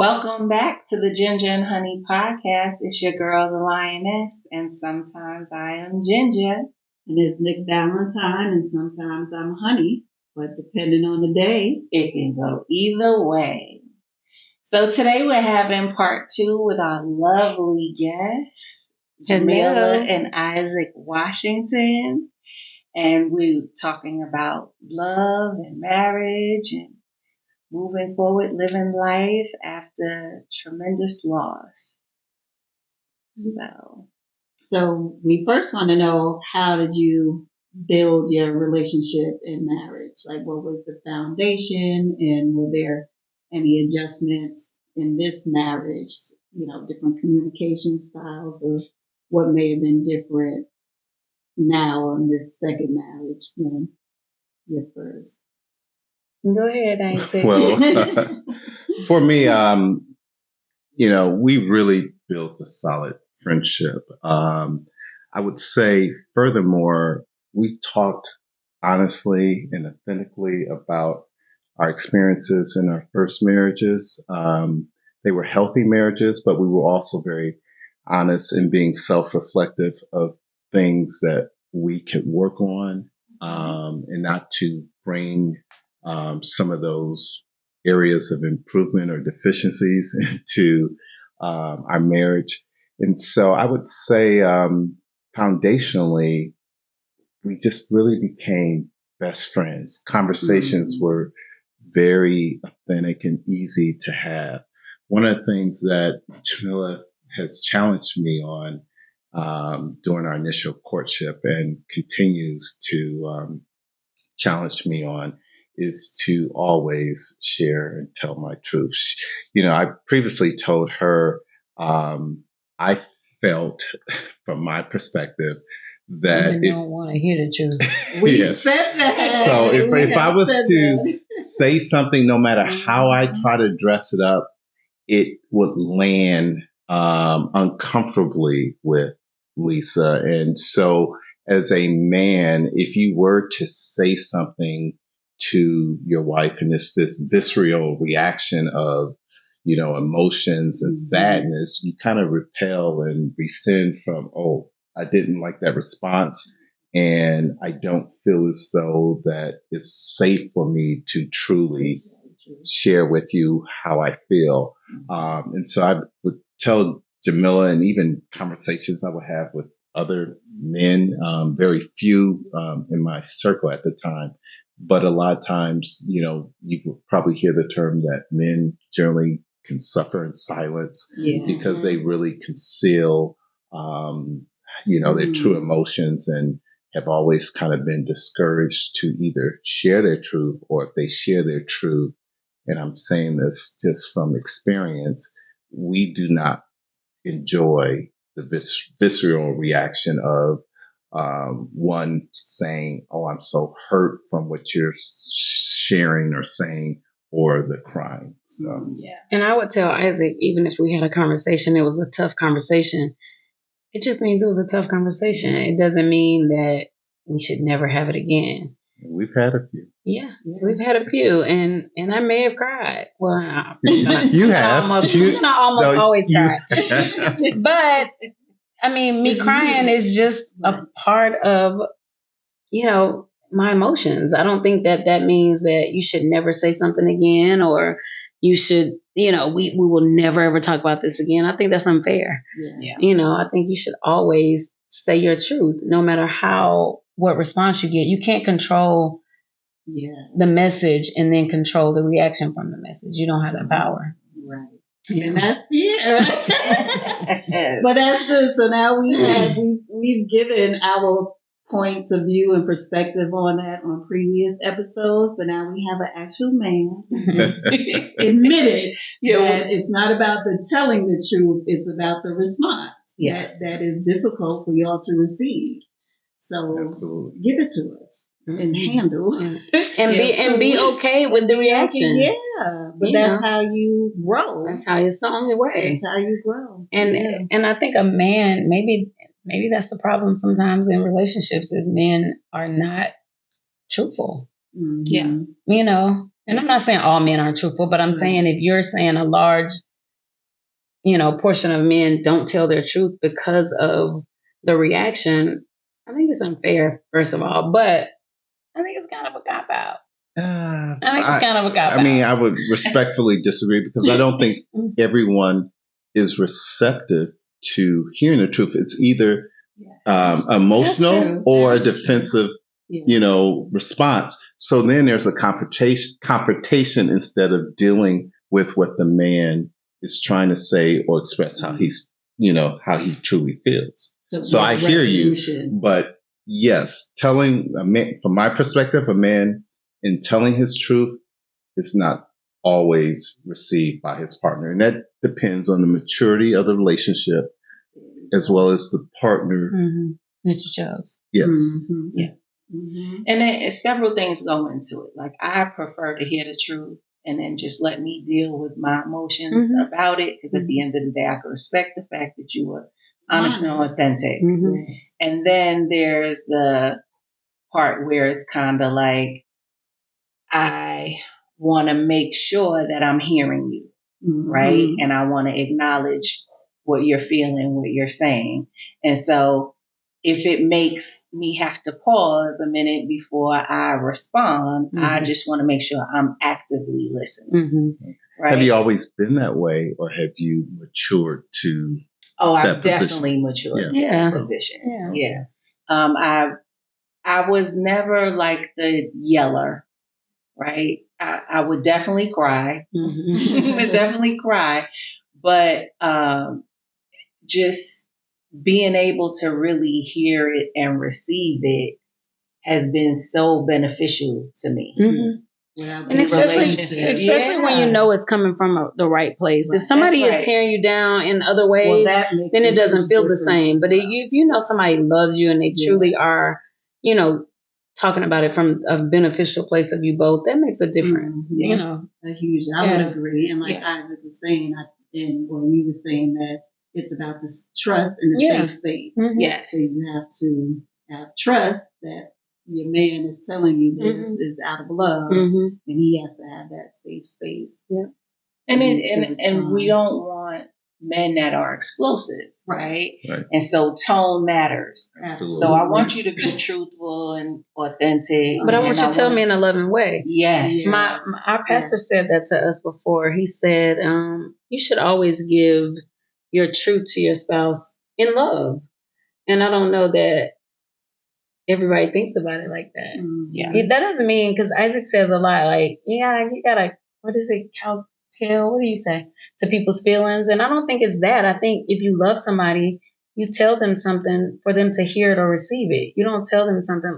Welcome back to the Ginger and Honey podcast. It's your girl, the Lioness, and sometimes I am Ginger. And it's Nick Valentine, and sometimes I'm Honey, but depending on the day, it can go either way. So today we're having part 2 with our lovely guests, Jamilah and Isaac Washington. And we're talking about love and marriage and moving forward, living life after tremendous loss. So we first want to know, how did you build your relationship in marriage? Like, what was the foundation, and were there any adjustments in this marriage? Different communication styles, or what may have been different now in this second marriage than your first? Go ahead, Isaac. Well, for me, we really built a solid friendship. I would say, furthermore, we talked honestly and authentically about our experiences in our first marriages. They were healthy marriages, but we were also very honest in being self-reflective of things that we could work on, and not to bring some of those areas of improvement or deficiencies into our marriage. And so I would say, foundationally, we just really became best friends. Conversations were very authentic and easy to have. One of the things that Jamilah has challenged me on during our initial courtship, and continues to challenge me on, is to always share and tell my truth. I previously told her, I felt, from my perspective, that you don't want to hear the truth. We yes. said that. So if I was to say something, no matter how I try to dress it up, it would land uncomfortably with Lisa. And so, as a man, if you were to say something to your wife, and it's this visceral reaction of, emotions and sadness, you kind of repel and rescind from, oh, I didn't like that response, and I don't feel as though that it's safe for me to truly share with you how I feel. And so I would tell Jamilah, and even conversations I would have with other men, very few in my circle at the time, but a lot of times, you would probably hear the term that men generally can suffer in silence, because they really conceal, their true emotions, and have always kind of been discouraged to either share their truth, or if they share their truth, and I'm saying this just from experience, we do not enjoy the visceral reaction of one saying, oh, I'm so hurt from what you're sharing or saying, or the crying. So, And I would tell Isaac, even if we had a conversation, it was a tough conversation, it just means it was a tough conversation. It doesn't mean that we should never have it again. We've had a few. Yeah, we've had a few, and I may have cried. Well, you have. I always cry. But I mean, me crying is just a part of, my emotions. I don't think that means that you should never say something again, or you should, we will never ever talk about this again. I think that's unfair. Yeah. I think you should always say your truth, no matter what response you get. You can't control the message and then control the reaction from the message. You don't have that power. Right. And that's but that's good. So now we've given our points of view and perspective on that on previous episodes, but now we have an actual man admitted that it's not about the telling the truth, it's about the response. That is difficult for y'all to receive. So absolutely, give it to us and handle and be okay with the reaction. But that's how you grow. That's how it's the only way. That's how you grow. And I think a man, maybe that's the problem sometimes in relationships, is men are not truthful. Mm-hmm. And I'm not saying all men are truthful, but I'm saying if you're saying a large portion of men don't tell their truth because of the reaction, I think it's unfair, first of all, but I think it's kind of a cop out. I think it's kind of a cop out. I mean, I would respectfully disagree because I don't think everyone is receptive to hearing the truth. It's either emotional or a defensive, response. So then there's a confrontation instead of dealing with what the man is trying to say or express how how he truly feels. So I hear you, but yes, telling a man, from my perspective, a man in telling his truth is not always received by his partner. And that depends on the maturity of the relationship as well as the partner that you chose. Yes. Mm-hmm. Yeah. Mm-hmm. And then several things go into it. Like, I prefer to hear the truth and then just let me deal with my emotions about it. Because at the end of the day, I can respect the fact that you were honest and authentic. Mm-hmm. And then there's the part where it's kind of like, I want to make sure that I'm hearing you, right? And I want to acknowledge what you're feeling, what you're saying. And so if it makes me have to pause a minute before I respond, I just want to make sure I'm actively listening. Right? Have you always been that way, or have you matured to I've definitely matured to that position. Yeah. I was never like the yeller, right? I would definitely cry. Would definitely cry. But just being able to really hear it and receive it has been so beneficial to me. And especially when you know it's coming from the right place. If somebody is tearing you down in other ways, then it doesn't feel the same. But if you know somebody loves you and they truly are, talking about it from a beneficial place of you both, that makes a difference. A huge. I would agree. And like Isaac was saying, when you were saying that it's about this trust and the safe space. Yes. So you have to have trust that your man is telling you this is out of love, and he has to have that safe space. Yeah. And we don't want men that are explosive, right? And so tone matters. Absolutely. So I want you to be truthful and authentic. But I want you to tell me in a loving way. Yes. Our pastor said that to us before. He said, you should always give your truth to your spouse in love. And I don't know that everybody thinks about it like that. Yeah. That doesn't mean, because Isaac says a lot, like, you gotta, what is it, what do you say, to people's feelings? And I don't think it's that. I think if you love somebody, you tell them something for them to hear it or receive it. You don't tell them something.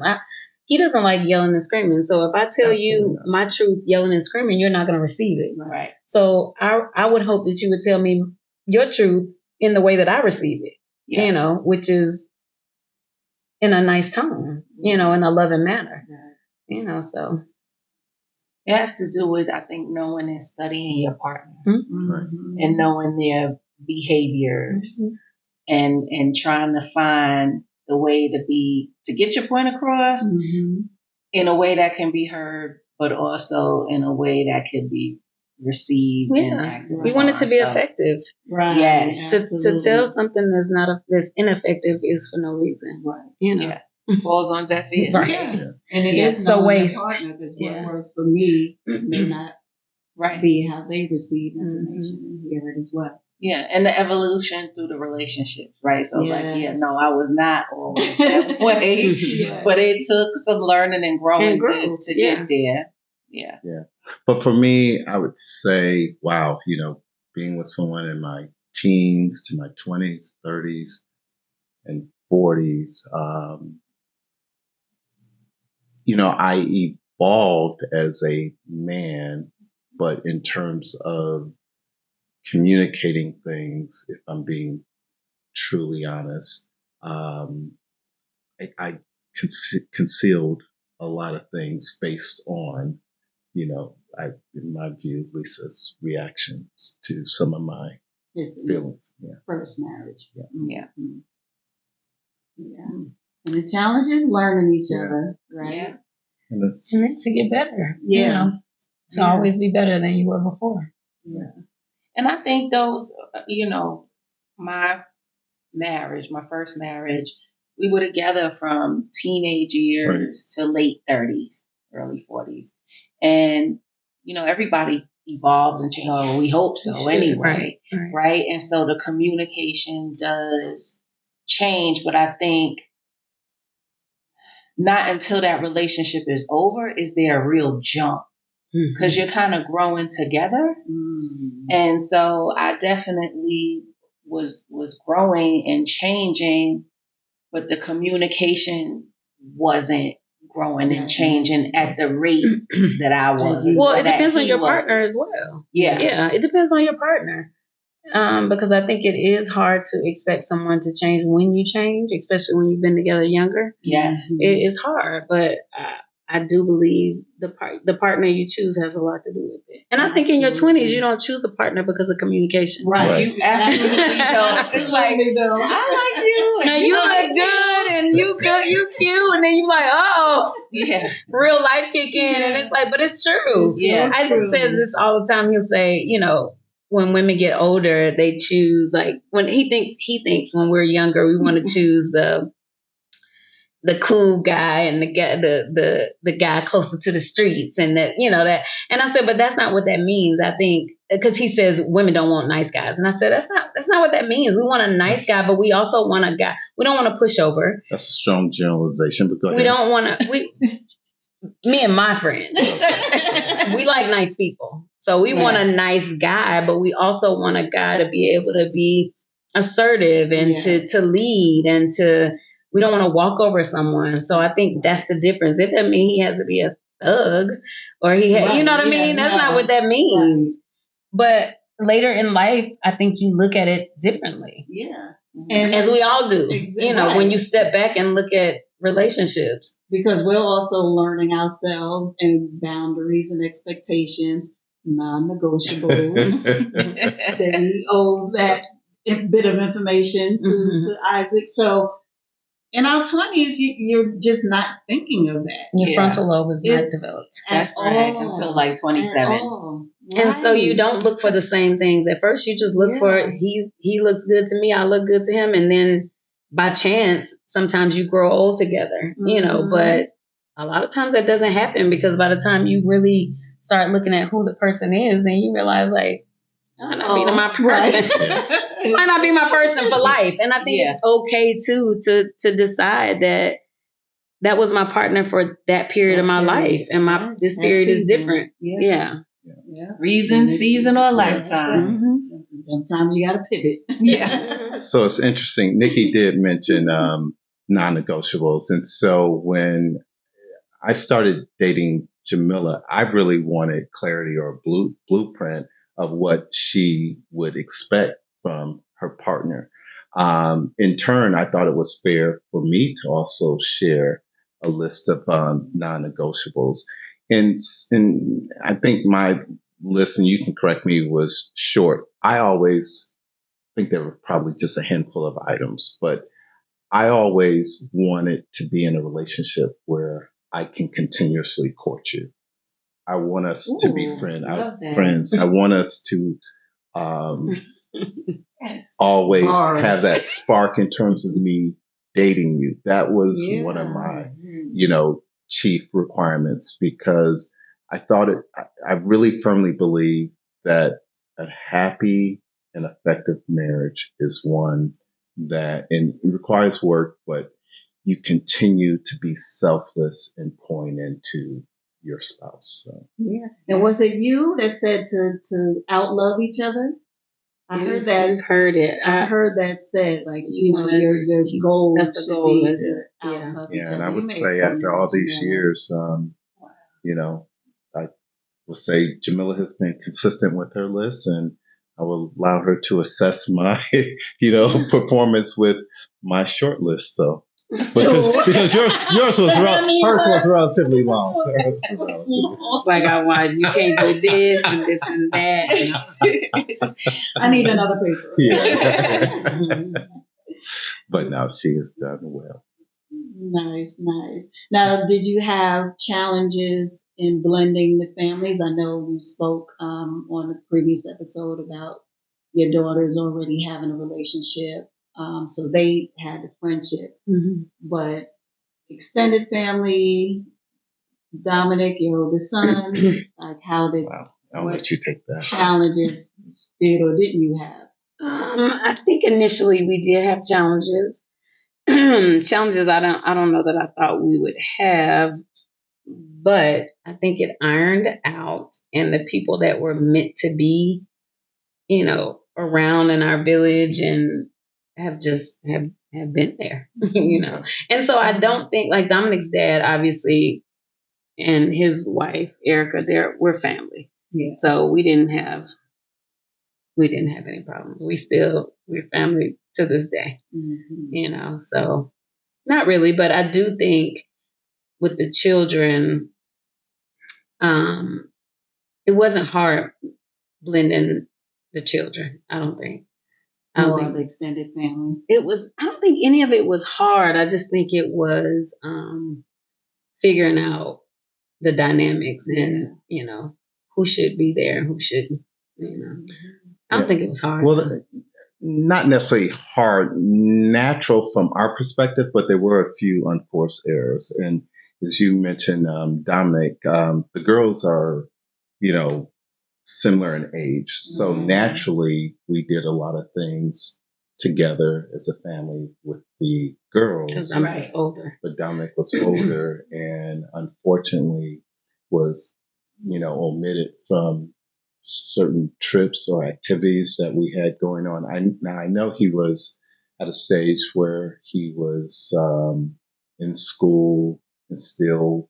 He doesn't like yelling and screaming. So if I tell you my truth, yelling and screaming, you're not going to receive it. Right. So I would hope that you would tell me your truth in the way that I receive it, which is in a nice tone, in a loving manner, so. It has to do with, I think, knowing and studying your partner and knowing their behaviors and trying to find the way to get your point across in a way that can be heard, but also in a way that could be received and acted. We want it to be effective. Right. Yes. To tell something that's ineffective is for no reason. Right. Yeah. Falls on deaf ears. Right. Yeah. And it is a waste. Because what works for me may not be how they receive information and hear it as well. Yeah, and the evolution through the relationships, right? So I was not always that way, but it took some learning and growing to get there. Yeah. But for me, I would say, wow, being with someone in my teens to my 20s, 30s, and 40s, I evolved as a man, but in terms of communicating things, if I'm being truly honest, I concealed a lot of things based on, in my view, Lisa's reactions to some of my feelings. Yeah. First marriage. Yeah. And the challenge is learning each other, right? Yeah. And then to get better. Yeah. To always be better than you were before. Yeah. And I think those, my first marriage, we were together from teenage years to late 30s, early 40s. And, everybody evolves and changes. Well, we hope so anyway. Right. And so the communication does change, but I think not until that relationship is over is there a real jump, because you're kind of growing together. And so I definitely was growing and changing, but the communication wasn't growing and changing at the rate that I was. Well, it depends on your partner as well. Yeah, it depends on your partner. Because I think it is hard to expect someone to change when you change, especially when you've been together younger. Yes. It is hard, but I do believe the partner you choose has a lot to do with it. And I think in your 20s, you don't choose a partner because of communication. Right. You absolutely don't. It's like, I like you. Now you look good and you good, you cute, and then you like, oh, real life kick in, and it's like, but it's true. Isaac says this all the time. He'll say, when women get older, they choose, like, when he thinks when we're younger, we want to choose the cool guy and the guy closer to the streets, and that, that. And I said, but that's not what that means. I think, because he says women don't want nice guys, and I said that's not what that means. We want a nice guy, but we also want a guy. We don't want to push over. That's a strong generalization, but go ahead. We don't want to. Me and my friends, we like nice people. So we want a nice guy, but we also want a guy to be able to be assertive and to lead, and we don't want to walk over someone. So I think that's the difference. It doesn't mean he has to be a thug or you know what I mean? That's not what that means. But later in life, I think you look at it differently. Yeah. And as we all do, when you step back and look at relationships. Because we're also learning ourselves and boundaries and expectations, non-negotiables. That we owe that bit of information to Isaac. So in our 20s, you're just not thinking of that. Your frontal lobe is not developed. That's right, until like 27. And so you don't look for the same things. At first, you just look for, he looks good to me, I look good to him. And then by chance, sometimes you grow old together, but a lot of times that doesn't happen, because by the time you really start looking at who the person is, then you realize, like, it might not be my person. It might not be my person for life. And I think it's okay too to decide that was my partner for that period of my life, and this period is different. Yeah. Reason, season, or lifetime. Sometimes you got to pivot. So it's interesting. Nikki did mention non-negotiables. And so when I started dating Jamilah, I really wanted clarity or a blueprint of what she would expect from her partner. In turn, I thought it was fair for me to also share a list of non-negotiables. And I think my list, and you can correct me, was short. I always think there were probably just a handful of items, but I always wanted to be in a relationship where I can continuously court you. I want us to be friends. I want us to always have that spark in terms of me dating you. That was one of my, chief requirements, because I thought I really firmly believe that a happy and effective marriage is one that, and it requires work, but you continue to be selfless and pouring into your spouse. So. Yeah. And was it you that said to outlove each other? I heard that. I've heard it. I heard that said, like, your goal. That's the goal, is it? Yeah. And I would say after all these years, I would say Jamilah has been consistent with her list, and I will allow her to assess my, performance with my short list. So. Because yours was hers was relatively long. Like, you can't do this and this and that. I need another paper. Yeah. But now she has done well. Nice. Now, did you have challenges in blending the families? I know you spoke on a previous episode about your daughter's already having a relationship. So they had the friendship. Mm-hmm. But extended family, Dominic, your oldest son, like how did, Wow. I'll let you take that. challenges did or didn't you have? I think initially we did have challenges. Challenges I don't know that I thought we would have, but I think it ironed out, and the people that were meant to be, around in our village and have just have been there, And so I don't think, like, Dominic's dad, obviously, and his wife Erica, we're family. Yeah. So we didn't have any problems. We're family to this day. Mm-hmm. So not really, but I do think with the children, it wasn't hard blending the children. I don't think. The extended family. I don't think any of it was hard. I just think it was figuring out the dynamics and, who should be there and who shouldn't, I don't think it was hard. Well, not necessarily hard, natural from our perspective, but there were a few unforced errors. And as you mentioned, Dominic, the girls are, similar in age. So naturally, we did a lot of things together as a family with the girls. Because Dominic was older. But Dominic was older and unfortunately was, omitted from certain trips or activities that we had going on. I know he was at a stage where he was in school and still,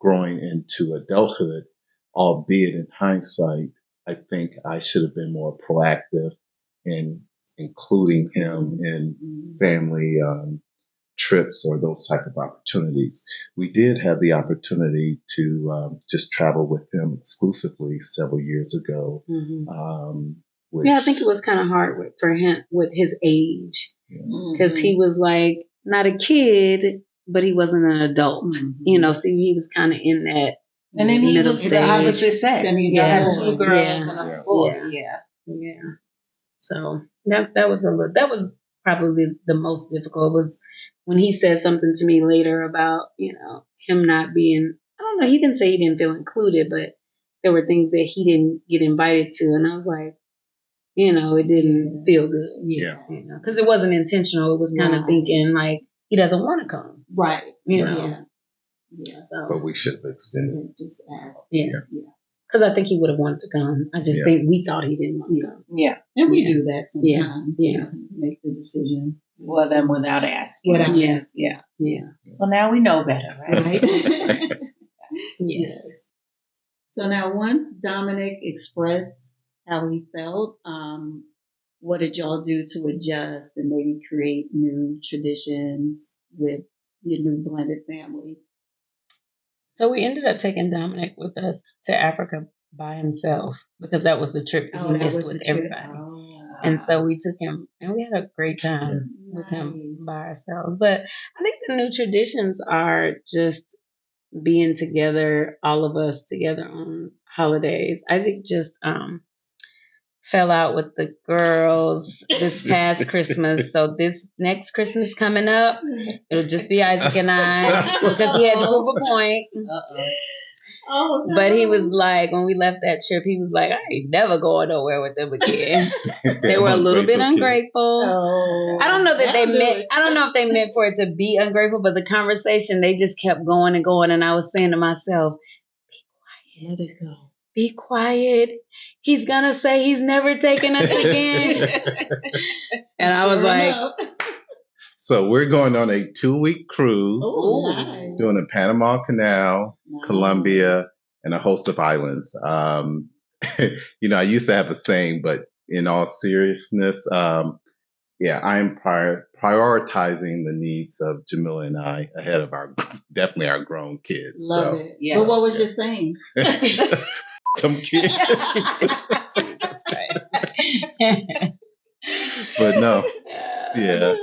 growing into adulthood, albeit in hindsight, I think I should have been more proactive in including him in family trips or those type of opportunities. We did have the opportunity to just travel with him exclusively several years ago. Mm-hmm. I think it was kind of hard for him with his age, because he was like not a kid, but he wasn't an adult. So he was kind of in that. And then he was the opposite sex. He had two girls and a boy. Yeah. So that was probably the most difficult, was when he said something to me later about, him not being, I don't know, he didn't say he didn't feel included, but there were things that he didn't get invited to. And I was like, it didn't feel good. Yeah. Because it wasn't intentional. It was kind of thinking like he doesn't want to come. Right. Yeah. So. But we should have extended. Just ask. Yeah. Because I think he would have wanted to come. I just think we thought he didn't want to come. Yeah. And we do that sometimes. Yeah. Make the decision. Well, then without asking. Yeah. Well, now we know better, right? Yes. So now, once Dominic expressed how he felt, what did y'all do to adjust and maybe create new traditions with your new blended family? So we ended up taking Dominic with us to Africa by himself, because that was the trip he missed with everybody. And so we took him, and we had a great time with him by ourselves. But I think the new traditions are just being together, all of us together on holidays. Isaac just fell out with the girls this past Christmas. So this next Christmas coming up, it'll just be Isaac and I, because he had to prove a point. Oh, no. But he was like, when we left that trip, he was like, I ain't never going nowhere with them again. They were a little bit ungrateful. Oh, I don't know that they meant, I don't know if they meant for it to be ungrateful, but the conversation, they just kept going and going. And I was saying to myself, be quiet. Let it go. Be quiet. He's going to say he's never taking us again. And I was like. So we're going on a 2-week cruise. Oh, nice. Doing the Panama Canal, Colombia, and a host of islands. I used to have a saying, but in all seriousness, I'm prioritizing the needs of Jamilah and I ahead of definitely our grown kids. Love it. Yeah. But what was your saying? Them kids. But no. Yeah.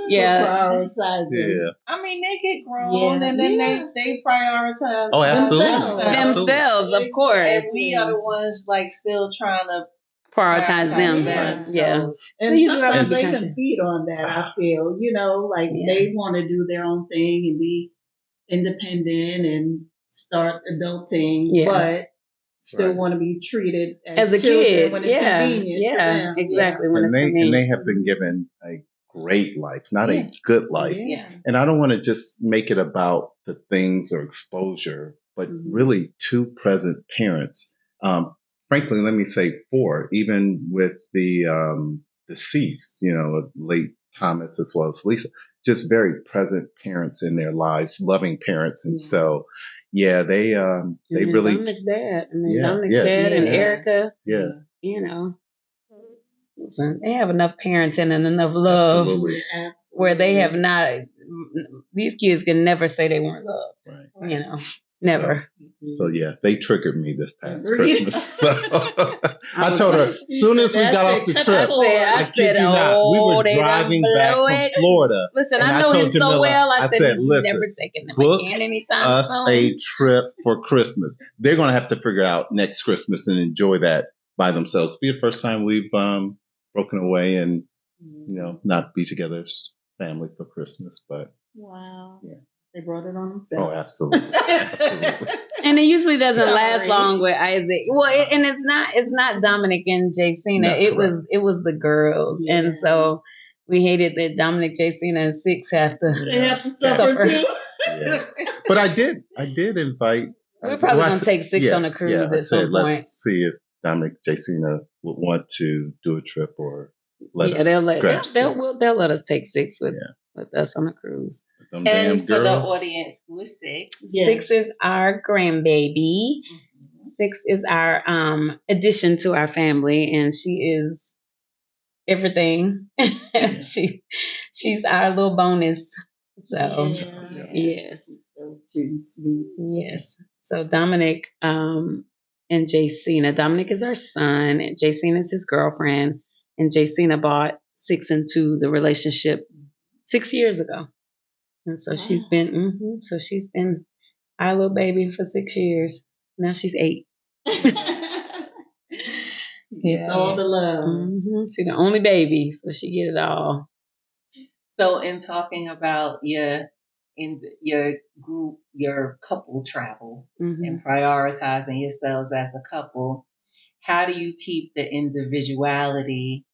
I mean, they get grown and then they prioritize. Oh, absolutely. Themselves, of course. And we are the ones like still trying to prioritize them. them. Yeah. So, And you do have to sometimes be they conscious. compete on that, I feel, like they want to do their own thing and be independent and start adulting, but still want to be treated as a children kid when it's convenient to them. Exactly. When And it's convenient. and they have been given a great life, not a good life. Yeah. And I don't want to just make it about the things or exposure, but really two present parents. Frankly, let me say four, even with the deceased, late Thomas as well as Lisa, just very present parents in their lives, loving parents. And so, they really. Dominic's dad. Dominic's dad and Erica. Yeah. Listen, they have enough parenting and enough love where they have not. These kids can never say they weren't loved. Right. Never. So they triggered me this past Christmas. So I told her as soon as we got off the trip, I kid you not, we were driving back from Florida. Listen, I know him so well. I said, listen, never taking them book again anytime us soon. a trip for Christmas. They're going to have to figure out next Christmas and enjoy that by themselves. Be the first time we've broken away and not be together as family for Christmas. But wow, they brought it on themselves. Oh, absolutely. And it usually doesn't last long with Isaac. Well, and it's not Dominic and Jacina. It was the girls, and so we hated that Dominic, Jacina, and Six have to suffer too. Yeah. But I did invite. We're probably gonna take Six on a cruise at some point. Let's see if Dominic, Jacina would want to do a trip or let us. They'll let us take Six with us on a cruise. And for the audience, who is Six? Six is our grandbaby. Six is our addition to our family, and she is everything. She's our little bonus. So yes. So cute and sweet. Yes. So Dominic and Jacina. Dominic is our son, and Jacina is his girlfriend. And Jacina bought Six into the relationship 6 years ago. And so she's been our little baby for 6 years. Now she's 8. It's all the love. She's the only baby, so she get it all. So in talking about your group, your couple travel and prioritizing yourselves as a couple, how do you keep the individuality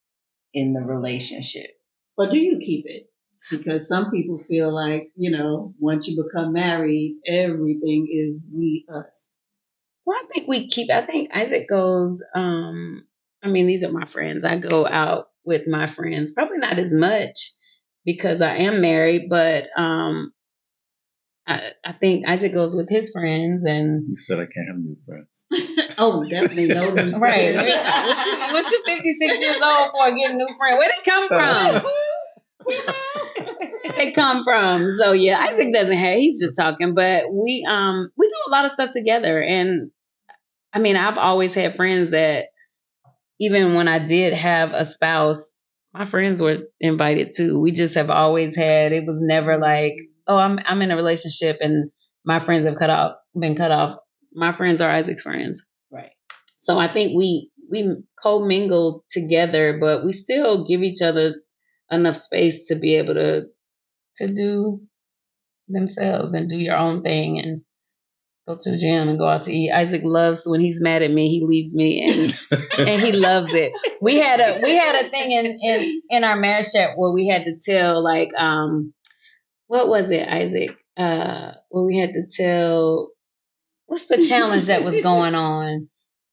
in the relationship? But do you keep it? Because some people feel like, once you become married, everything is we, us. Well, I think Isaac goes, these are my friends. I go out with my friends, probably not as much because I am married, but I think Isaac goes with his friends. And you said I can't have new friends. Oh, definitely no new friends. Right. What you 56 years old for getting new friends? Where they come from? They come from. So Isaac doesn't have, he's just talking, but we do a lot of stuff together. And I've always had friends that even when I did have a spouse, my friends were invited too. We just have always had, it was never like, oh, I'm in a relationship and my friends have been cut off. My friends are Isaac's friends. Right. So I think we co-mingle together, but we still give each other enough space to be able to do themselves and do your own thing and go to the gym and go out to eat. Isaac loves when he's mad at me, he leaves me and he loves it. We had a thing in our marriage chat where we had to tell what was it, Isaac? Where we had to tell what's the challenge that was going on,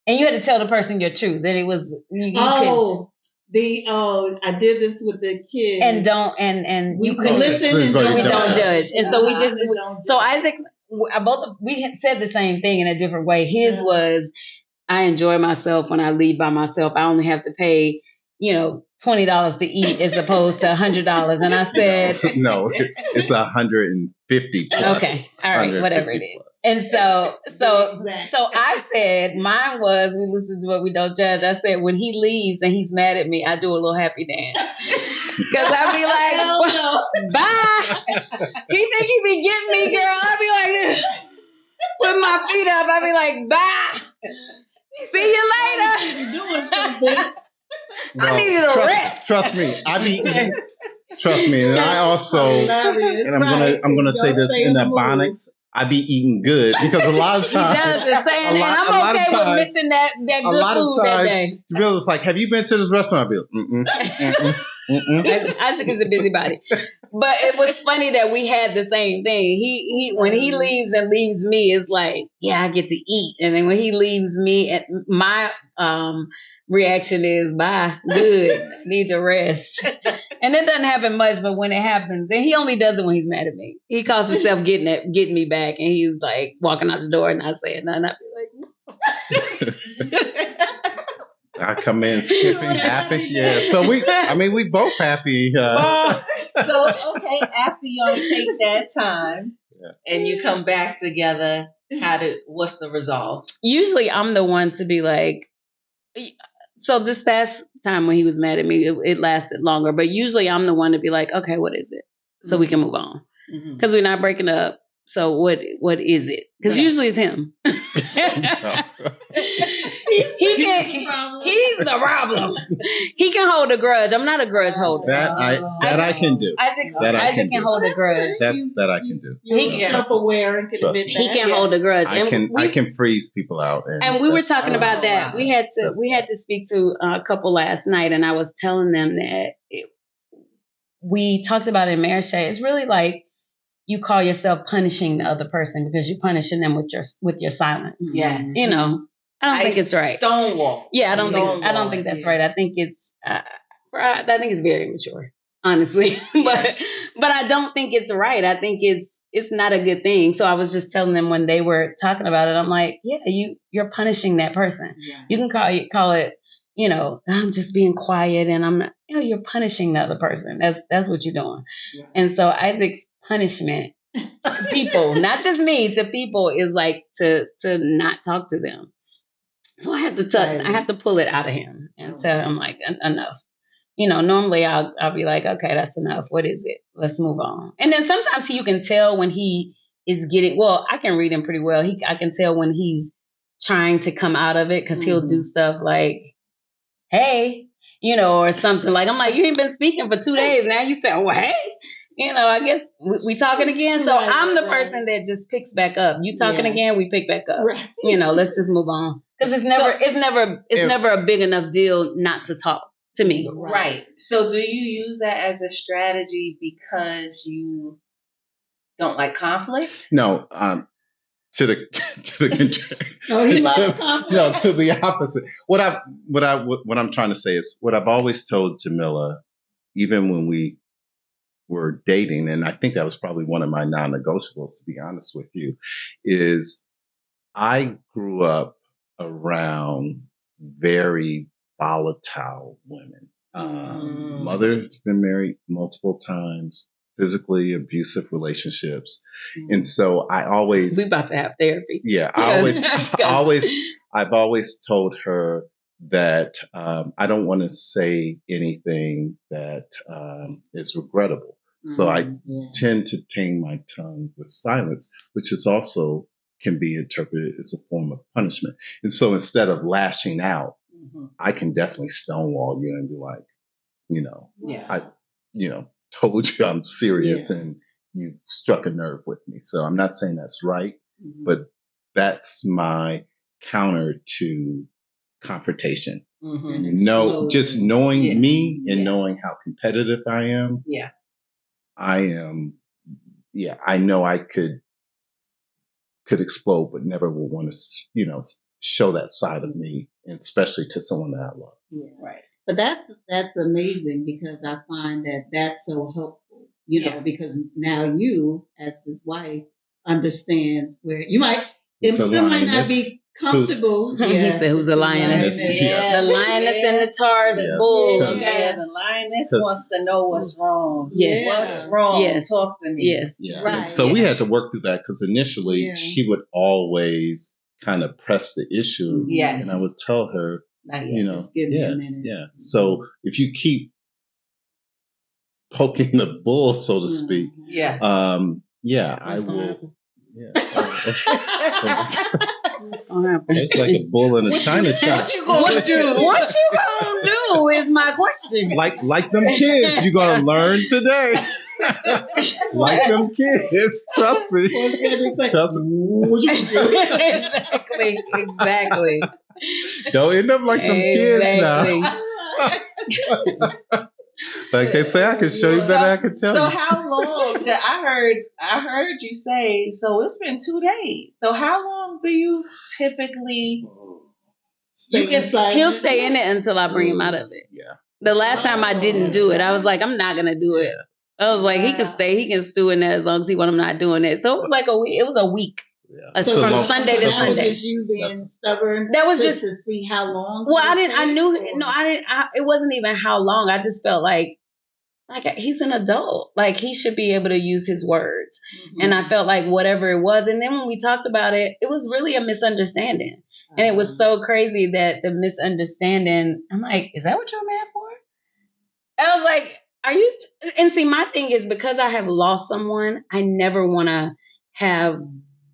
and you had to tell the person your truth. Then it was I did this with the kids. And you couldn't listen and we don't judge. And so so Isaac, we had said the same thing in a different way. His was, I enjoy myself when I leave by myself. I only have to pay, $20 to eat as opposed to $100. And I said, no, it's 150 plus. Okay, all right, whatever it is. And so I said, mine was, we listen to what we don't judge. I said, when he leaves and he's mad at me, I do a little happy dance. Because I'd be like, bye. He think he be getting me, girl. I'd be like this. With my feet up, I'd be like, bye. See you later. Doing something. I needed a rest. Trust me. Trust me. And I also, and I'm gonna say this in Ebonics, I be eating good because a lot of times. He does the same, and I'm okay with missing that good food that day. Jamila's like, have you been to this restaurant? I'll be like, Isaac is a busybody. But it was funny that we had the same thing. He when he leaves and leaves me, it's like, yeah, I get to eat. And then when he leaves me, my reaction is, bye, good, need to rest. And it doesn't happen much, but when it happens, and he only does it when he's mad at me. He calls himself getting me back, and he's like walking out the door and not saying nothing. I'd be like, I come in skipping, happy. Yeah. So we both happy. So, okay, after y'all take that time and you come back together, what's the resolve? Usually I'm the one to be like, so this past time when he was mad at me, it lasted longer, but usually I'm the one to be like, okay, what is it? So we can move on. Because we're not breaking up. So what is it? Because usually it's him. He's the problem. He can hold a grudge. I'm not a grudge holder. That I can do. Isaac can hold a grudge. That I can do. He's self-aware and can admit that. He can hold a grudge. I can freeze people out. And we were talking about that. We had to speak to a couple last night, and I was telling them that we talked about in marriage chat. It's really like you call yourself punishing the other person because you're punishing them with your silence. Yes. You know, I don't think it's right. Stonewall. Yeah, I don't think that's right. I think it's very immature, honestly. but I don't think it's right. I think it's not a good thing. So I was just telling them when they were talking about it, I'm like, yeah, you're punishing that person. Yeah. You can call it, you know, I'm just being quiet and I'm not, you know, you're punishing the other person. That's what you're doing. Yeah. And so Isaac's punishment to people, not just me, to people, is like to not talk to them. So I have to pull it out of him and tell him like enough. You know, normally I'll be like, okay, that's enough. What is it? Let's move on. And then sometimes you can tell when he is I can read him pretty well. I can tell when he's trying to come out of it because he'll do stuff like, hey, you know, or something like, I'm like, you ain't been speaking for 2 days. Now you say, oh, hey, you know, I guess we talking again. So I'm the person that just picks back up. You talking again, we pick back up. Right. You know, let's just move on. Because it's never a big enough deal not to talk to me. Right. So do you use that as a strategy because you don't like conflict? No. To the he loves conflict. No, to the opposite. What I'm trying to say is what I've always told Jamilah, even when we were dating, and I think that was probably one of my non-negotiables, to be honest with you, is I grew up around very volatile women. Mother's been married multiple times, physically abusive relationships. And so we about to have therapy. Yeah. I've always told her that, I don't want to say anything that, is regrettable. So I tend to tame my tongue with silence, which is also can be interpreted as a form of punishment. And so instead of lashing out, I can definitely stonewall you and be like, you know, I told you I'm serious and you struck a nerve with me. So I'm not saying that's right, but that's my counter to confrontation. Just knowing me and knowing how competitive I am. Yeah. I know I could explode, but never will want to, you know, show that side of me, and especially to someone that I love. Yeah. Right. But that's amazing because I find that that's so helpful, you know, because now you, as his wife, understands where you might not be comfortable. He said, "Who's a lioness?" The lioness and the Taurus bull. The lioness wants to know what's wrong. Yes. What's wrong? Yes. Talk to me. Yes. Yeah. Right. So we had to work through that because initially she would always kind of press the issue. Yes. And I would tell her, you know, just give me a minute. Yeah. So if you keep poking the bull, so to speak, I will. Yeah. What's gonna happen? It's like a bull in a china shop. What you gonna do? What you gonna do is my question. Like them kids, you're gonna learn today. Like them kids, trust me. Trust me. Exactly. Don't end up like them kids now. Like they say, I can show you better. I can tell you. So how long? I heard you say. So it's been 2 days. So how long do you typically? He'll stay in it until I bring him out of it. Yeah. The last time I didn't do it, I was like, I'm not gonna do it. I was like, he can stay, he can stew in there as long as he want. I'm not doing it. So it was like a week. It was a week. Yeah. So from Sunday to Sunday. That was just you being stubborn. That was just to see how long. Well, I didn't. I knew. No, I didn't. It wasn't even how long. I just felt like he's an adult. Like he should be able to use his words. Mm-hmm. And I felt like whatever it was. And then when we talked about it, it was really a misunderstanding. And it was so crazy that the misunderstanding. I'm like, is that what you're mad for? I was like, are you? And see, my thing is because I have lost someone, I never want to have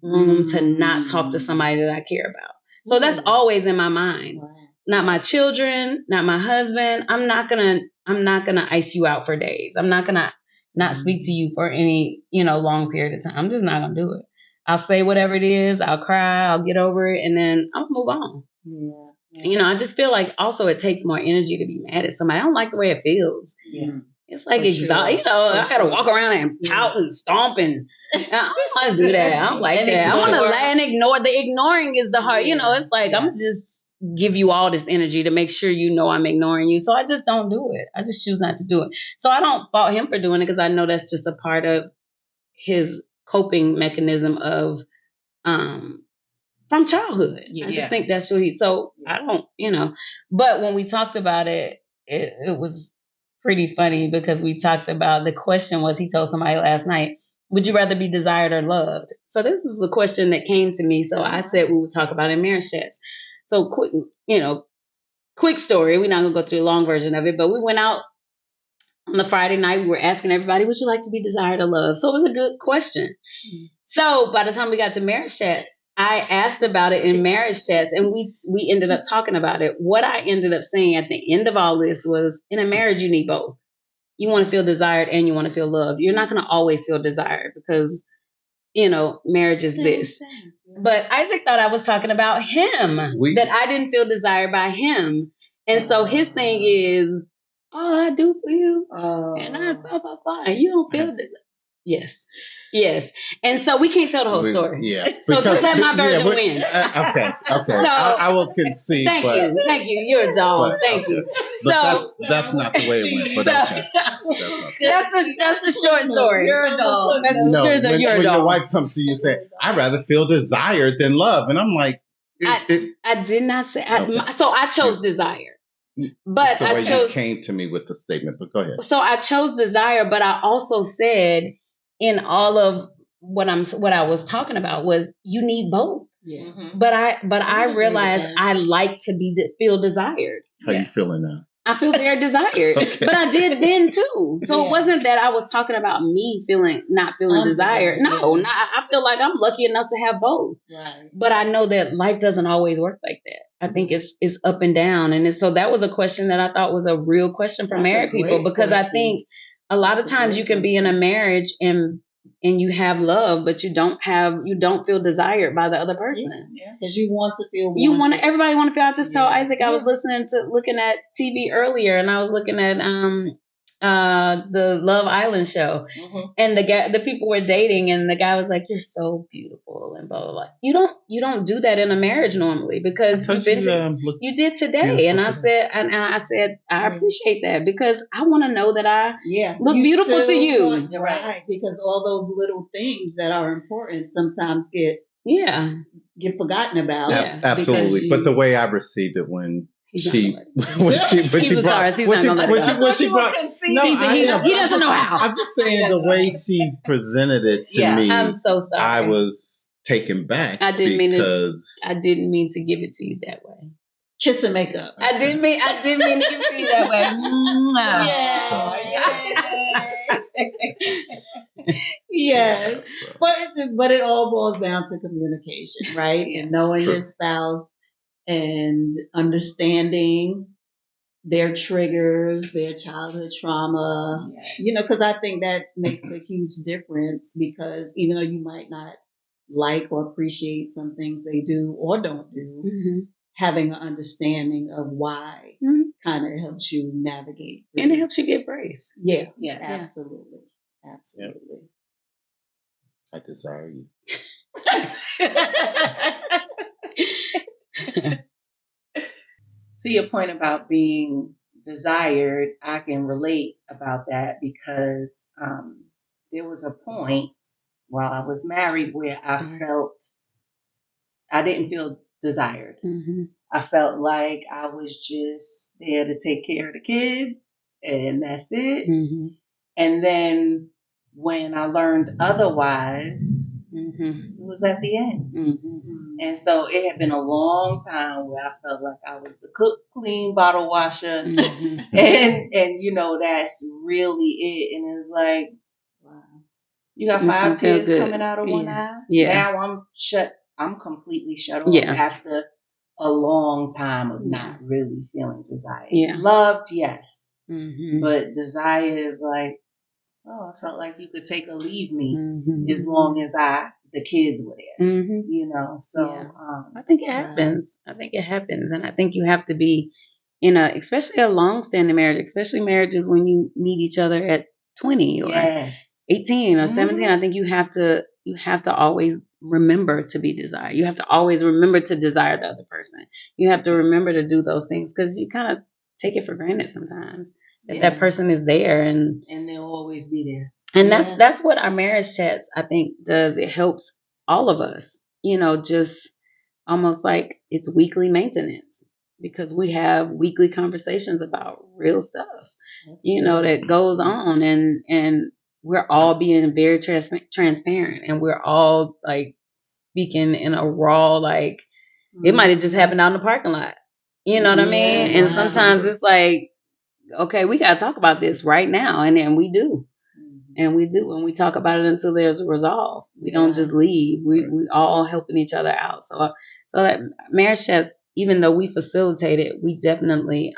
room to not talk to somebody that I care about. So that's always in my mind. Wow. Not my children, not my husband. I'm not gonna ice you out for days. I'm not gonna not speak to you for any, long period of time. I'm just not gonna do it. I'll say whatever it is, I'll cry, I'll get over it, and then I'll move on. Yeah. I just feel like also it takes more energy to be mad at somebody. I don't like the way it feels. Yeah. It's like exhausting. I gotta walk around and pout and stomp and I don't want to do that. I don't like that. I want to lie and ignore. The ignoring is the hard. It's like I'm just give you all this energy to make sure I'm ignoring you. So I just don't do it. I just choose not to do it. So I don't fault him for doing it because I know that's just a part of his coping mechanism of from childhood. Yeah. I just think that's what so I don't, but when we talked about it, it was pretty funny because we talked about the question was he told somebody last night, would you rather be desired or loved? So this is a question that came to me. So I said we would talk about it in marriage chats. So quick story. We're not going to go through the long version of it, but we went out on the Friday night. We were asking everybody, would you like to be desired or loved? So it was a good question. Mm-hmm. So by the time we got to marriage chats, I asked about it in marriage chats and we ended up talking about it. What I ended up saying at the end of all this was in a marriage, you need both. You want to feel desired and you want to feel loved. You're not going to always feel desired because, marriage is this. But Isaac thought I was talking about him, that I didn't feel desired by him. And so his thing is, I do for you. And I blah, blah, blah. You don't feel desired. Yes. And so we can't tell the whole story. Yeah. So just let my version win. Okay. So, I will concede. Thank you. You're a dog. Thank you. But that's not the way it went. But okay. That's the short story. You're a dog. That's the short that you're a dog. When your wife comes to you and say, I'd rather feel desired than love. And I'm like, I did not say. So I chose desire. But the way you came to me with the statement. But go ahead. So I chose desire, but I also said in all of what I was talking about was you need both. Yeah. Mm-hmm. But I realized I like to feel desired. How you feeling now? I feel very desired, okay. But I did then too. So it wasn't that I was talking about me not feeling desired. No, I feel like I'm lucky enough to have both. Right. But I know that life doesn't always work like that. I think it's up and down, and so that was a question that I thought was a real question for married people because question. I think a lot of times you can be in a marriage and you have love, but you don't feel desired by the other person. Yeah, because you want to feel. Everybody want to feel. I just told Isaac I was looking at TV earlier, and I was looking at the Love Island show, and the people were dating, and the guy was like, "You're so beautiful," and blah blah blah. You don't do that in a marriage normally because you did today, and I said I appreciate that because I want to know that I look beautiful to you, right? Because all those little things that are important sometimes get forgotten about. Absolutely, but the way I received it when she brought he doesn't know how. I'm just saying the way she presented it to me. I'm so sorry. I was taken back. I didn't mean to give it to you that way. Kiss and make up. I didn't mean to give it to you that way. Yes. But it all boils down to communication, right? And knowing your spouse and understanding their triggers, their childhood trauma, because I think that makes a huge difference, because even though you might not like or appreciate some things they do or don't do, having an understanding of why kind of helps you navigate. And it helps you get grace. Yeah. Absolutely. Absolutely. I desire you. To your point about being desired, I can relate about that, because there was a point while I was married where I didn't feel desired. I felt like I was just there to take care of the kid, and that's it. And then when I learned otherwise, it was at the end. And so it had been a long time where I felt like I was the cook, clean, bottle washer. And that's really it. And it's like, wow, you got 5 tears coming out of one eye. Now I'm completely shut off after a long time of not really feeling desire. Loved, yes. But desire is like, oh, I felt like you could take or leave me as long as the kids were there. So I think it happens. I think it happens. And I think you have to be especially a long-standing marriage, especially marriages when you meet each other at 20 or 18 or 17. I think you have to always remember to be desired. You have to always remember to desire the other person. You have to remember to do those things, because you kind of take it for granted sometimes that person is there, and they'll always be there. And that's what our marriage chats, I think, does. It helps all of us, just almost like it's weekly maintenance, because we have weekly conversations about real stuff, that goes on, and we're all being very transparent, and we're all like speaking in a raw, like it might have just happened out in the parking lot. You know what I mean? And sometimes it's like, okay, we got to talk about this right now. And then we do. And we do. And we talk about it until there's a resolve. We don't just leave. We all helping each other out. So that marriage chats, even though we facilitate it, we definitely,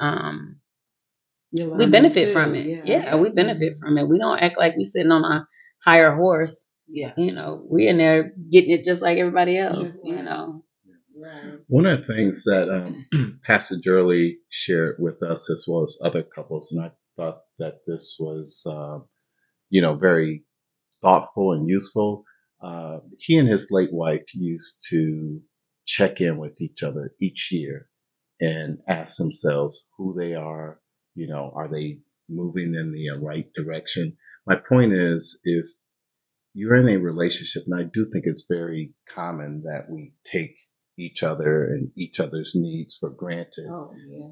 we benefit from it. We benefit from it. We don't act like we sitting on a higher horse. We're in there getting it just like everybody else, One of the things that Pastor Gurley shared with us, as well as other couples, and I thought that this was, very thoughtful and useful. He and his late wife used to check in with each other each year and ask themselves who they are. Are they moving in the right direction? My point is, if you're in a relationship, and I do think it's very common that we take each other and each other's needs for granted.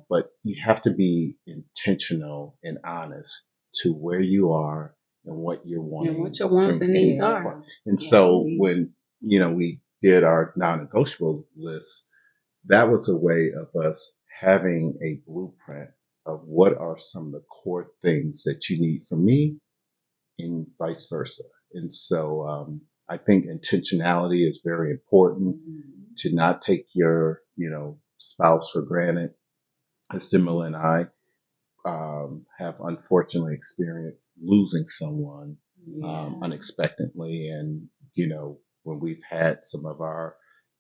But you have to be intentional and honest to where you are and what you're wanting. And what your wants and needs are. And so when, we did our non-negotiable list, that was a way of us having a blueprint of what are some of the core things that you need from me, and vice versa. And so I think intentionality is very important, to not take your, spouse for granted. As Jamilah and I have unfortunately experienced losing someone unexpectedly. And, when we've had some of our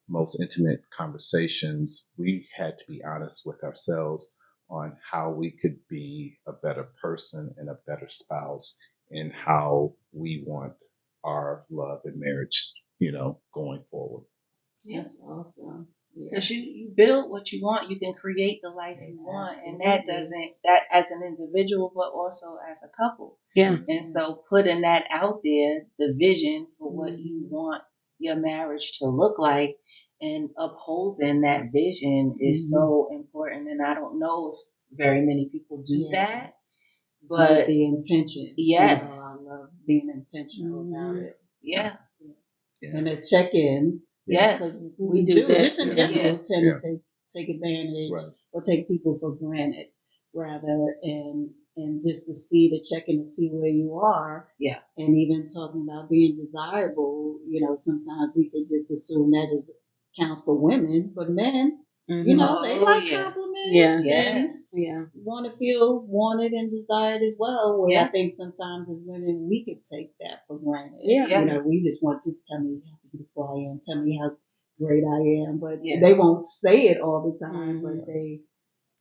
most intimate conversations, we had to be honest with ourselves on how we could be a better person and a better spouse, and how we want our love and marriage, going forward. That's awesome. Because you build what you want, you can create the life you want, and that as an individual, but also as a couple. And so putting that out there, the vision for what you want your marriage to look like, and upholding that vision is so important. And I don't know if very many people do that, but the intention. Yes, I love being intentional about it. And the check-ins. Yes, we do. Just in general, tend to take advantage or take people for granted, rather. And and just to see, to check in to see where you are. Yeah. And even talking about being desirable, sometimes we could just assume that is counts for women, but men, they like compliments. Yeah. Yes. Yeah. Want to feel wanted and desired as well. Where I think sometimes as women, we could take that for granted. Yeah. We just tell me how beautiful I am, tell me how great I am, but they won't say it all the time, but they.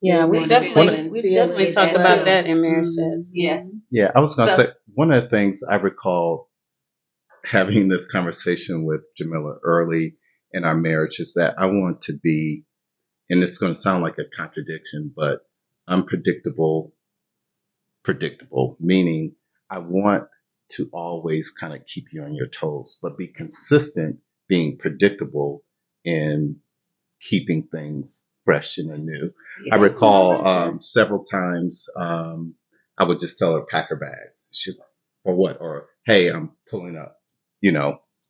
Yeah, we definitely talked about that in marriage chats. Yeah. Yeah, I was going to say, one of the things I recall having this conversation with Jamilah early in our marriage is that I want to be, and it's going to sound like a contradiction, but unpredictable, predictable, meaning I want to always kind of keep you on your toes, but be consistent, being predictable in keeping things fresh and anew. I recall several times I would just tell her pack her bags. She's like, "For what?" Or, "Hey, I'm pulling up.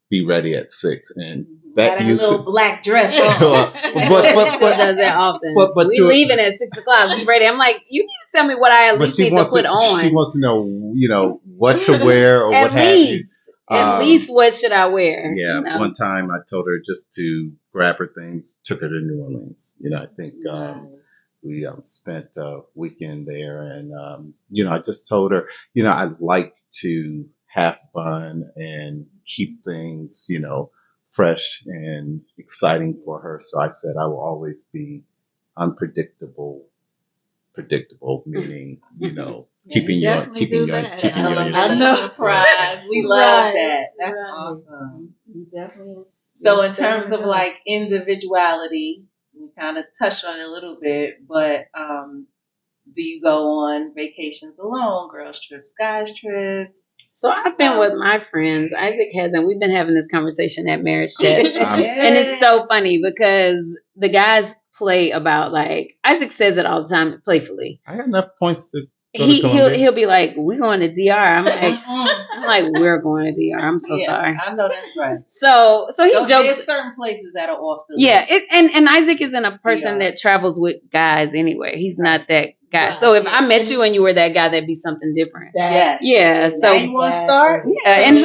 Be ready at 6." And that used a little black dress on. but does that often. But we leaving at 6:00. Be ready. I'm like, you need to tell me what I at least need to put on. She wants to know, what to wear or what have you. At least what should I wear? Yeah, one time I told her just to grab her things, took her to New Orleans. I think we spent a weekend there, and I just told her, I like to have fun and keep things, fresh and exciting for her. So I said I will always be unpredictable, meaning, keeping you on your I know. Surprise. We love that. That's awesome. Definitely. So in terms of like individuality, we kind of touched on it a little bit, but do you go on vacations alone, girls trips, guys trips? So I've been with my friends. Isaac hasn't. We've been having this conversation at marriage chat. And it's so funny because the guys play about, like, Isaac says it all the time playfully. I got enough points to he'll be like, "We're going to DR." I'm like, "We're going to DR." I'm so sorry. I know that's right. So he jokes. There's certain places that are off the list. Yeah, and Isaac isn't a person that travels with guys anyway. He's not that guy. Right. So if I met you and you were that guy, that'd be something different. Yeah. So now you want to start? Yeah, and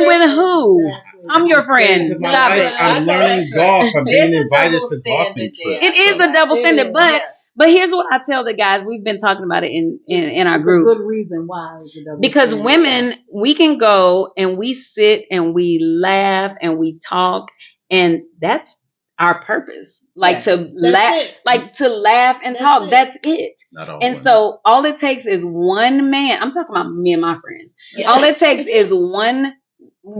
with who? Exactly. I'm your friend. Stop it. I'm learning golf. I'm being invited to golfing trips. It is a double standard, but here's what I tell the guys. We've been talking about it in our group. It's a good reason why it's a double because standard. Women, we can go and we sit and we laugh and we talk, and that's our purpose. Like to laugh and talk. That's it. Not all and women. So all it takes is one man. I'm talking about me and my friends. Yeah. All it takes is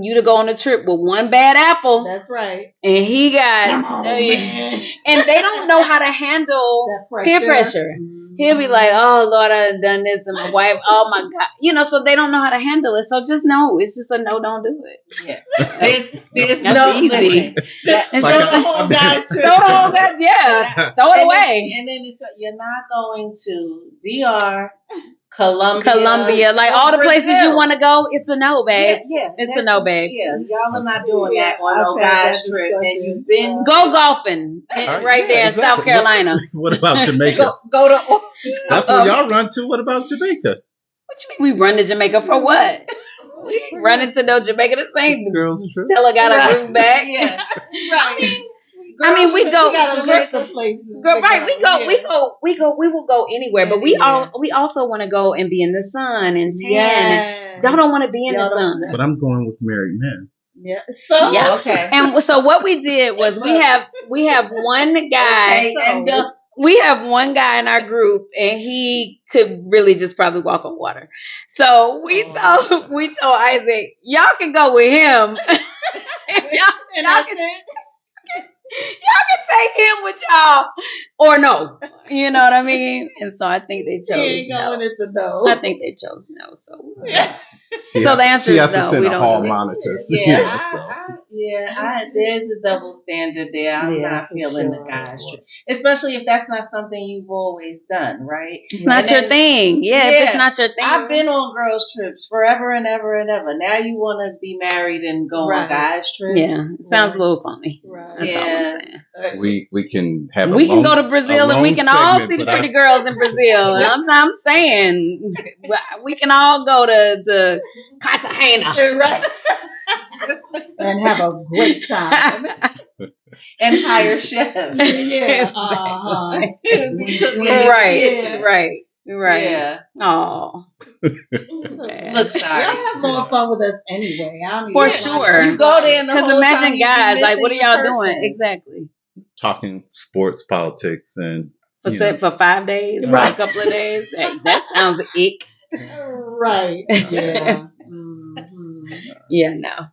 you to go on a trip with one bad apple. That's right. And he got, and they don't know how to handle peer pressure. Mm-hmm. He'll be like, "Oh Lord, I done this to my wife. Oh my God." So they don't know how to handle it. So just know, it's just a no, don't do it. Yeah. There's no easy. Throw the whole guy's trip. Yeah. Throw it away. And then you're not going to DR, Colombia, like all the places you want to go. It's a no, babe. Yeah, it's a no, babe. Yeah, y'all are not doing that on no guys trip. And you've been go golfing right there in South Carolina. What about Jamaica? Go to. That's where y'all run to. What about Jamaica? What you mean we run to Jamaica for what? We run into no Jamaica. The same girls trip. Stella got a room back. Yeah, right. I mean, we go. We will go anywhere, but we also want to go and be in the sun and tan. Yes. Y'all don't want to be in the sun. But I'm going with married men. Yeah. Okay. And so what we did was we have one guy. We have one guy in our group, and he could really just probably walk on water. So we told Isaac, y'all can go with him. Y'all can take him with y'all or no. You know what I mean? And so I think they chose no. I think they chose no. So so the answer is no. We don't hall monitors. There's a double standard there. I'm not feeling the guys trip, especially if that's not something you've always done, right? It's not your thing. If it's not your thing. I've been on girls trips forever and ever and ever. Now you want to be married and go on guys trips? Yeah, it sounds a little funny. Right. That's all We can have we can go to Brazil and we can all see the pretty girls in Brazil. I'm saying we can all go to Cartagena. Right. And have a great time. And hire chefs. Yeah. Right. Yeah. Oh. Look, sorry. Y'all have more fun with us anyway. For sure. You go there because imagine guys, like, what are y'all doing? Exactly. Talking sports, politics, and for 5 days, right. For a couple of days. That sounds ick. Right. Yeah. Mm-hmm. Yeah. No.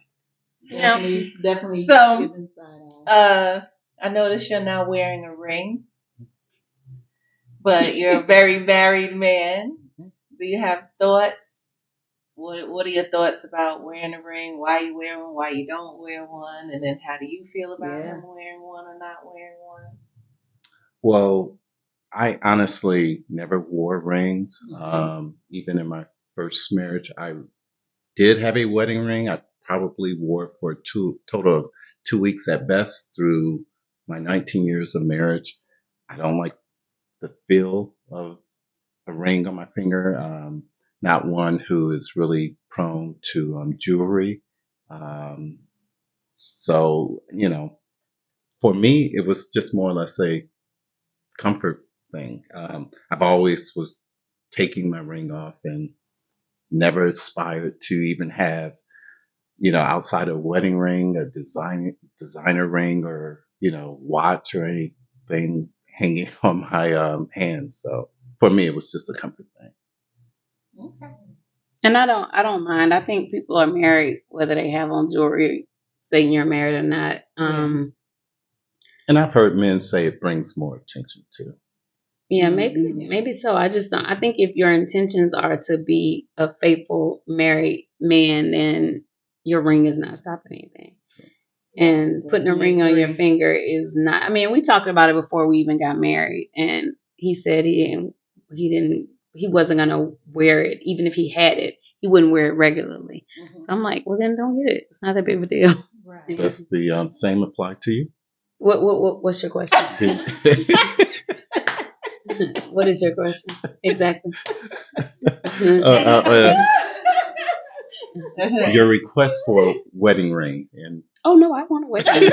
Definitely. So, I noticed you're not wearing a ring, but you're a very married man. Do you have thoughts? What are your thoughts about wearing a ring? Why you wear one? Why you don't wear one? And then how do you feel about him wearing one or not wearing one? Well, I honestly never wore rings. Even in my first marriage, I did have a wedding ring. I probably wore it for a total of 2 weeks at best through my 19 years of marriage. I don't like the feel of a ring on my finger. Not one who is really prone to jewelry. So, for me, it was just more or less a comfort thing. I've always was taking my ring off and never aspired to even have, outside a wedding ring, a designer ring, or watch or anything hanging on my hands. So for me, it was just a comfort thing. Okay. And I don't mind. I think people are married whether they have on jewelry, saying you're married or not. And I've heard men say it brings more attention too. Yeah, maybe so. I just don't. I think if your intentions are to be a faithful married man, then your ring is not stopping anything. And putting a ring on your finger is not. I mean, we talked about it before we even got married, and he said he wasn't gonna wear it, even if he had it. He wouldn't wear it regularly. Mm-hmm. So I'm like, well, then don't get it. It's not that big of a deal. Right. Does the same apply to you? What's your question? What is your question exactly? Your request for a wedding ring, and oh no, I want a wedding ring.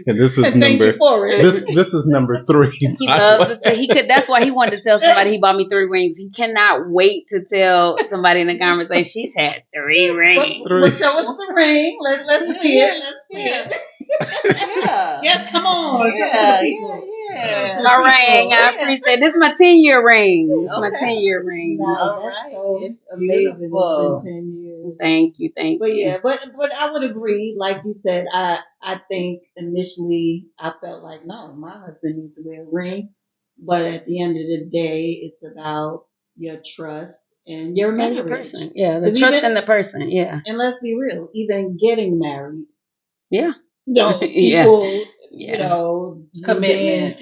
And this is this is number 3. He loves it. He could. That's why he wanted to tell somebody he bought me 3 rings. He cannot wait to tell somebody in the conversation she's had 3 rings. Well, show us the ring. Let's see it. Let's see it. Yeah. Yes, come on. Yeah. My ring. I appreciate it. This is my 10-year ring. This is my 10-year ring. All right. So it's amazing. It's been 10 years. Thank you. But yeah, but I would agree. Like you said, I think initially I felt like, no, my husband needs to wear a ring. But at the end of the day, it's about your trust and your marriage. And the person. Yeah, the trust in the person. Yeah. And let's be real, even getting married. Yeah. People, committed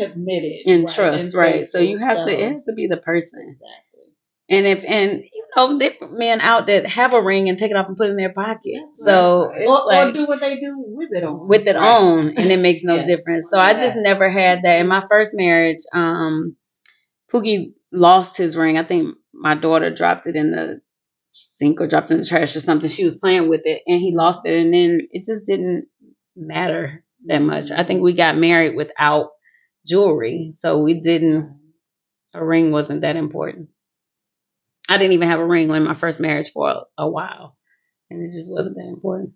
and trust, right? So you have it has to be the person. Exactly. And different men out that have a ring and take it off and put it in their pocket. So or do what they do with it on. With it on, and it makes no difference. So I just never had that. In my first marriage, Pookie lost his ring. I think my daughter dropped it in the sink or dropped it in the trash or something. She was playing with it and he lost it, and then it just didn't matter that much. I think we got married without jewelry, so a ring wasn't that important. I didn't even have a ring in my first marriage for a while, and it just wasn't that important.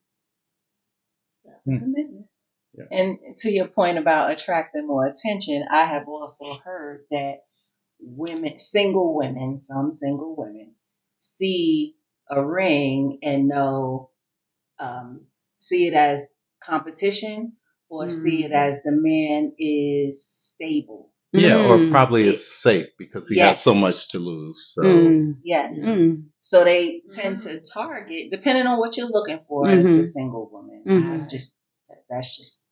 Yeah. And to your point about attracting more attention, I have also heard that some single women see a ring and see it as competition or see it as the man is stable. Yeah, or probably is safe because he has so much to lose. So yes. So they tend to target, depending on what you're looking for as the single woman. That's just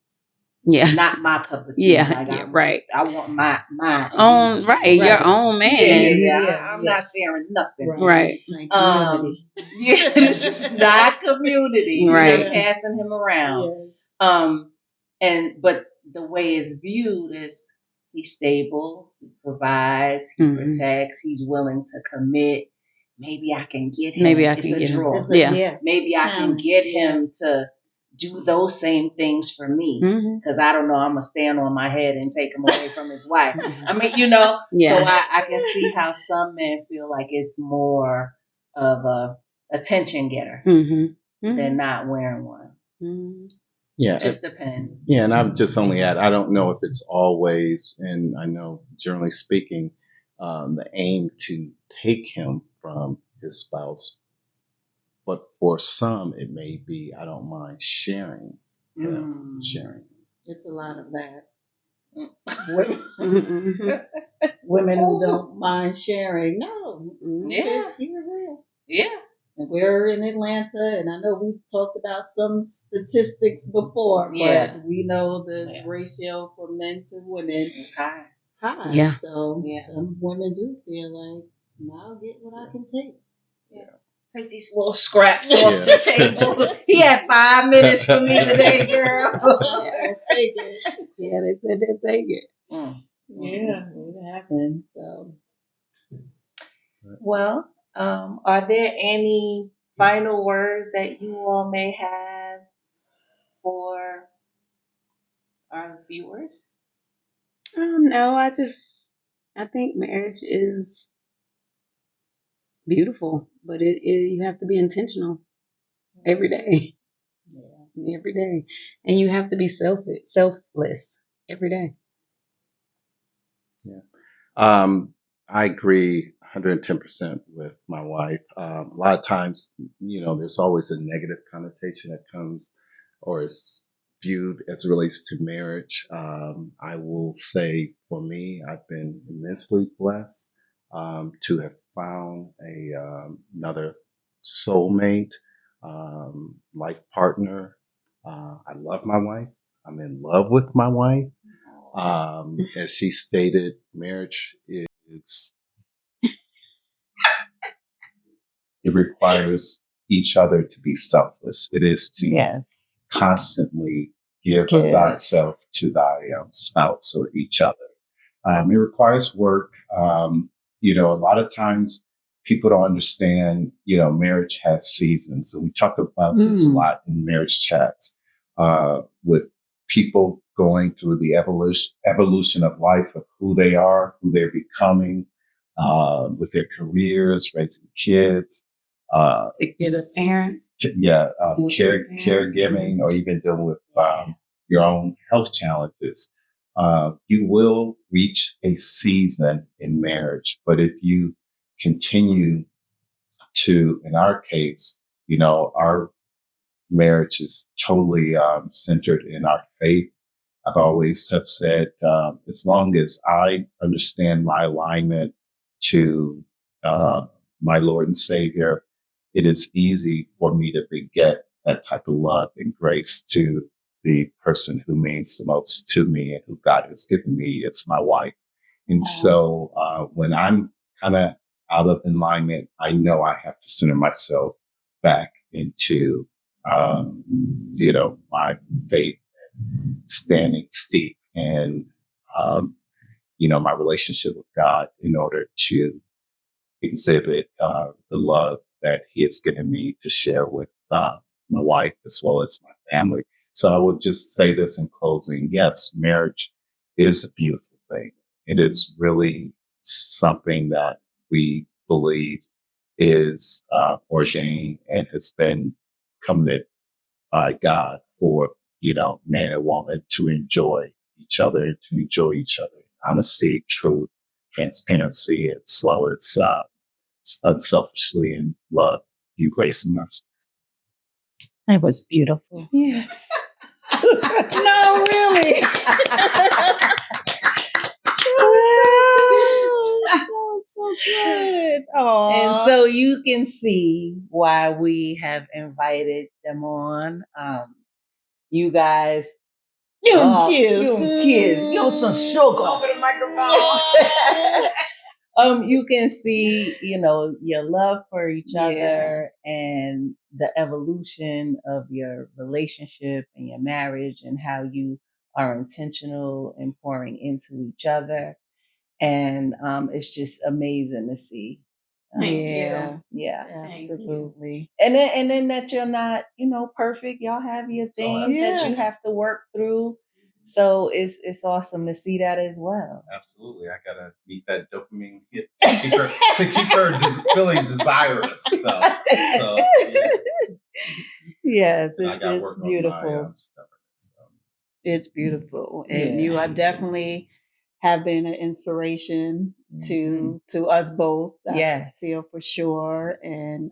not my cup of tea. Right. I want my own your own man. I'm not sharing nothing. Right. This is not community. Right. Passing him around. Yes. but the way it's viewed is he's stable, he provides, he protects, he's willing to commit. Maybe I can get him. Maybe I can get him. Maybe I can get him to do those same things for me, because I don't know, I'm gonna stand on my head and take him away from his wife. I mean, so I can see how some men feel like it's more of a attention getter than not wearing one. Yeah, it just depends. Yeah, and I'm just only I don't know if it's always, and I know generally speaking, the aim to take him from his spouse. But for some, it may be, I don't mind sharing. Sharing. It's a lot of that. Women who don't mind sharing. No. Yeah. Keep it real. Yeah. And we're in Atlanta, and I know we've talked about some statistics before, but we know the ratio for men to women is high. Yeah. So some women do feel like, I'll get what I can take. Yeah. Take these little scraps off the table. He had 5 minutes for me today, girl. Take it. Yeah, they said they'll take it. Yeah, it happened. So. Well, are there any final words that you all may have for our viewers? No, I think marriage is beautiful, but you have to be intentional every day. Yeah. Every day. And you have to be selfless every day. Yeah. I agree 110% with my wife. A lot of times, there's always a negative connotation that comes or is viewed as it relates to marriage. I will say for me, I've been immensely blessed to have found another soulmate, life partner. I love my wife. I'm in love with my wife. As she stated, marriage is, it requires each other to be selfless. It is to constantly give of thyself to thy spouse or each other. It requires work. A lot of times people don't understand, marriage has seasons. And we talk about this a lot in marriage chats, with people going through the evolution of life, of who they are, who they're becoming, with their careers, raising kids, to get a parent. Caregiving, or even dealing with your own health challenges. You will reach a season in marriage, but if you continue to, in our case, our marriage is totally centered in our faith. I've always have said, as long as I understand my alignment to my Lord and Savior, it is easy for me to beget that type of love and grace to the person who means the most to me and who God has given me. It's my wife. And so when I'm kind of out of alignment, I know I have to center myself back into, my faith, standing steep and, my relationship with God in order to exhibit the love that He has given me to share with my wife as well as my family. So I would just say this in closing. Yes, marriage is a beautiful thing. It is really something that we believe is ordained and has been committed by God for, man and woman to enjoy each other, honesty, truth, transparency, as well as unselfishly and love, you grace and mercy. That was beautiful. Yes. No, really. So good. Aww. And so you can see why we have invited them on. You guys, give them kids, give them some sugar over the microphone. You can see, your love for each other and the evolution of your relationship and your marriage and how you are intentional in pouring into each other. And it's just amazing to see. Yeah, Absolutely. And then that you're not, perfect. Y'all have your things that you have to work through. So it's awesome to see that as well. Absolutely. I gotta meet that dopamine hit to keep her feeling desirous. So yeah. Yes, it's beautiful. On my, stubbornness, so. It's beautiful, and you are definitely have been an inspiration to us both. I feel for sure, and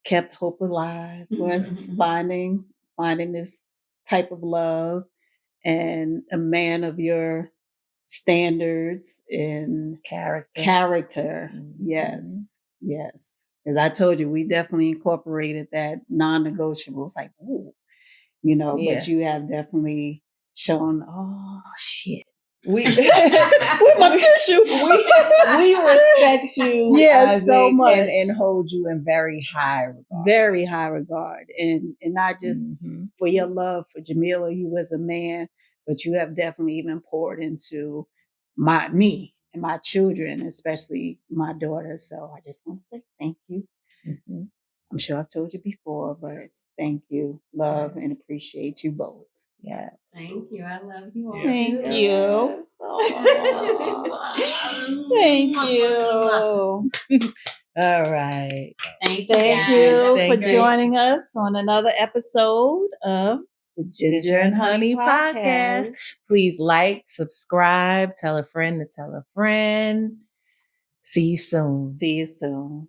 kept hope alive. Was finding this type of love and a man of your standards and character. Yes. As I told you, we definitely incorporated that non-negotiables. Like, ooh, but you have definitely shown. Oh shit. We my tissue. we respect you, yes, so much, and hold you in very high regard. Very high regard, and not just for your love for Jamilah, you as a man, but you have definitely even poured into me and my children, especially my daughter. So I just want to say thank you. I'm sure I've told you before, but thank you, love, and appreciate you both. Yeah. Thank you. I love you all. Thank too. you. Thank you. All right. Thank you for joining us on another episode of the Ginger and Honey Podcast. Please like, subscribe, tell a friend to tell a friend. See you soon. See you soon.